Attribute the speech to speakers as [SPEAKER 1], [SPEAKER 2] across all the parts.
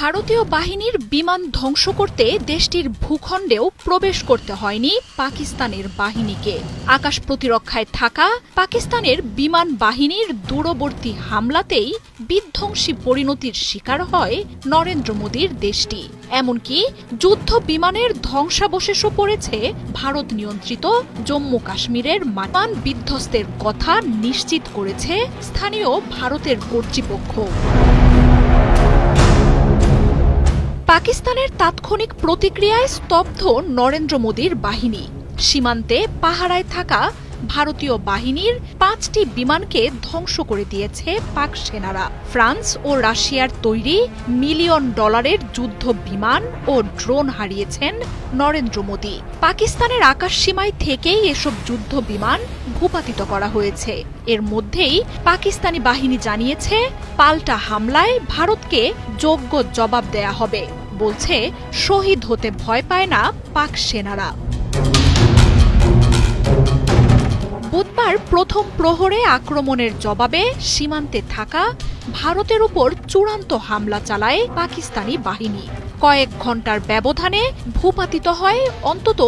[SPEAKER 1] ভারতীয় বাহিনীর বিমান ধ্বংস করতে দেশটির ভূখণ্ডেও প্রবেশ করতে হয়নি পাকিস্তানের বাহিনীকে। আকাশ প্রতিরক্ষায় থাকা পাকিস্তানের বিমান বাহিনীর দূরবর্তী হামলাতেই বিধ্বংসী পরিণতির শিকার হয় নরেন্দ্র মোদীর দেশটি। এমনকি যুদ্ধ বিমানের ধ্বংসাবশেষও পড়েছে ভারত নিয়ন্ত্রিত জম্মু কাশ্মীরের বিমান বিধ্বস্তের কথা নিশ্চিত করেছে স্থানীয় ভারতের কর্তৃপক্ষ। পাকিস্তানের তাৎক্ষণিক প্রতিক্রিয়ায় স্তব্ধ নরেন্দ্র মোদীর বাহিনী। সীমান্তে পাহারায় থাকা ভারতীয় বাহিনীর 5টি বিমানকে ধ্বংস করে দিয়েছে পাক সেনারা। ফ্রান্স ও রাশিয়ার তৈরি মিলিয়ন ডলারের যুদ্ধ বিমান ও ড্রোন হারিয়েছেন নরেন্দ্র মোদী। পাকিস্তানের আকাশসীমায় থেকেই এসব যুদ্ধ বিমান ভূপাতিত করা হয়েছে। এর মধ্যেই পাকিস্তানি বাহিনী জানিয়েছে, পাল্টা হামলায় ভারতকে যোগ্য জবাব দেয়া হবে। বলছে, শহীদ হতে ভয় পায় না পাক সেনারা। বুধবার প্রথম প্রহরে আক্রমণের জবাবে সীমান্তে থাকা ভারতের উপর চূড়ান্ত হামলা চালায় পাকিস্তানি বাহিনী। কয়েক ঘণ্টার ব্যবধানে ভূপাতিত হয় অন্তত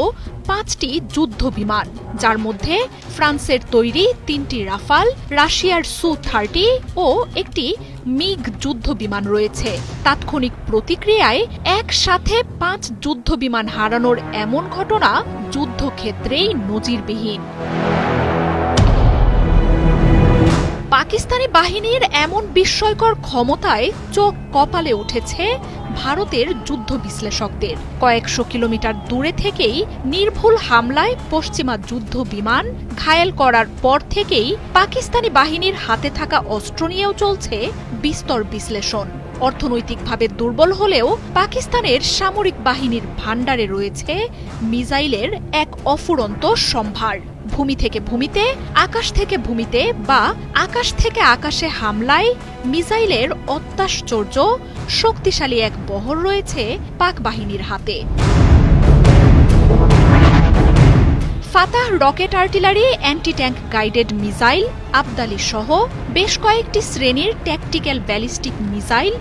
[SPEAKER 1] 5টি যুদ্ধ বিমান, যার মধ্যে ফ্রান্সের তৈরি 3টি রাফাল, রাশিয়ার সু-30 ও একটি মিগ যুদ্ধ বিমান রয়েছে। তাৎক্ষণিক প্রতিক্রিয়ায় একসাথে 5 যুদ্ধ বিমান হারানোর এমন ঘটনা যুদ্ধক্ষেত্রেই নজিরবিহীন। পাকিস্তানি বাহিনীর এমন বিস্ময়কর ক্ষমতায় চোখ কপালে উঠেছে ভারতের যুদ্ধ বিশ্লেষকদের। কয়েকশো কিলোমিটার দূরে থেকেই নির্ভুল হামলায় পশ্চিমা যুদ্ধ বিমান ঘায়েল করার পর থেকেই পাকিস্তানি বাহিনীর হাতে থাকা অস্ত্র নিয়েও চলছে বিস্তর বিশ্লেষণ। অর্থনৈতিকভাবে দুর্বল হলেও পাকিস্তানের সামরিক বাহিনীর ভাণ্ডারে রয়েছে মিসাইলের এক অফুরন্ত সম্ভার। ভূমি থেকে ভূমিতে, আকাশ থেকে ভূমিতে বা আকাশ থেকে আকাশে হামলায় মিসাইলের অত্যাশ্চর্য শক্তিশালী এক বহর রয়েছে পাক বাহিনীর হাতে। Fatah rocket artillery, anti tank guided missile, Abdali সহ বেশ কয়েকটি শ্রেণীর ট্যাকটিক্যাল ব্যালিস্টিক মিসাইল,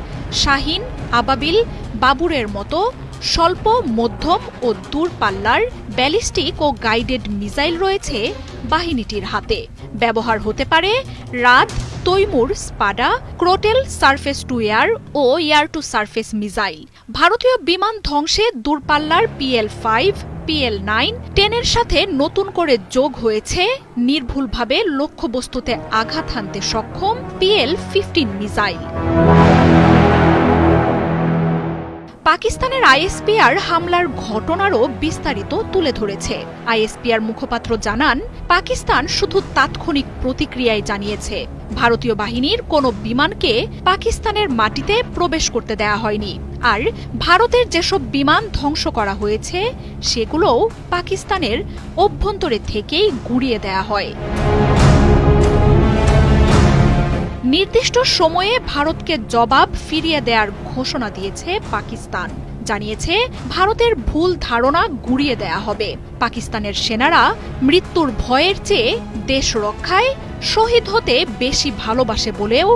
[SPEAKER 1] শাহিন, আবাবিল, বাবুরের মতো স্বল্প, মধ্যম ও দূরপাল্লার ব্যালিস্টিক ও গাইডেড মিসাইল রয়েছে বাহিনীটির হাতে। ব্যবহার হতে পারে Raad, Taimur, Spada, Crotale surface to air ও এয়ার টু সারফেস মিসাইল। ভারতীয় বিমান ধ্বংসে দূরপাল্লার PL-5, PL-9, 10-এর সাথে নতুন করে যোগ হয়েছে নির্ভুলভাবে লক্ষ্যবস্তুতে আঘাত হানতে সক্ষম PL-15 মিসাইল। পাকিস্তানের ISPR হামলার ঘটনারও বিস্তারিত তুলে ধরেছে। ISPR মুখপাত্র জানান, পাকিস্তান শুধু তাৎক্ষণিক প্রতিক্রিয়ায় জানিয়েছে ভারতীয় বাহিনীর কোনো বিমানকে পাকিস্তানের মাটিতে প্রবেশ করতে দেয়া হয়নি। আর ভারতের যেসব বিমান ধ্বংস করা হয়েছে সেগুলোও পাকিস্তানের অভ্যন্তরে থেকেই গুড়িয়ে দেয়া হয়। নির্দিষ্ট সময়ে ভারতকে জবাব ফিরিয়ে দেওয়ার ঘোষণা দিয়েছে পাকিস্তান। জানিয়েছে, ভারতের ভুল ধারণা গুড়িয়ে দেয়া হবে। পাকিস্তানের সেনারা মৃত্যুর ভয়ের চেয়ে দেশ রক্ষায় শহীদ হতে বেশি ভালোবাসে বলেও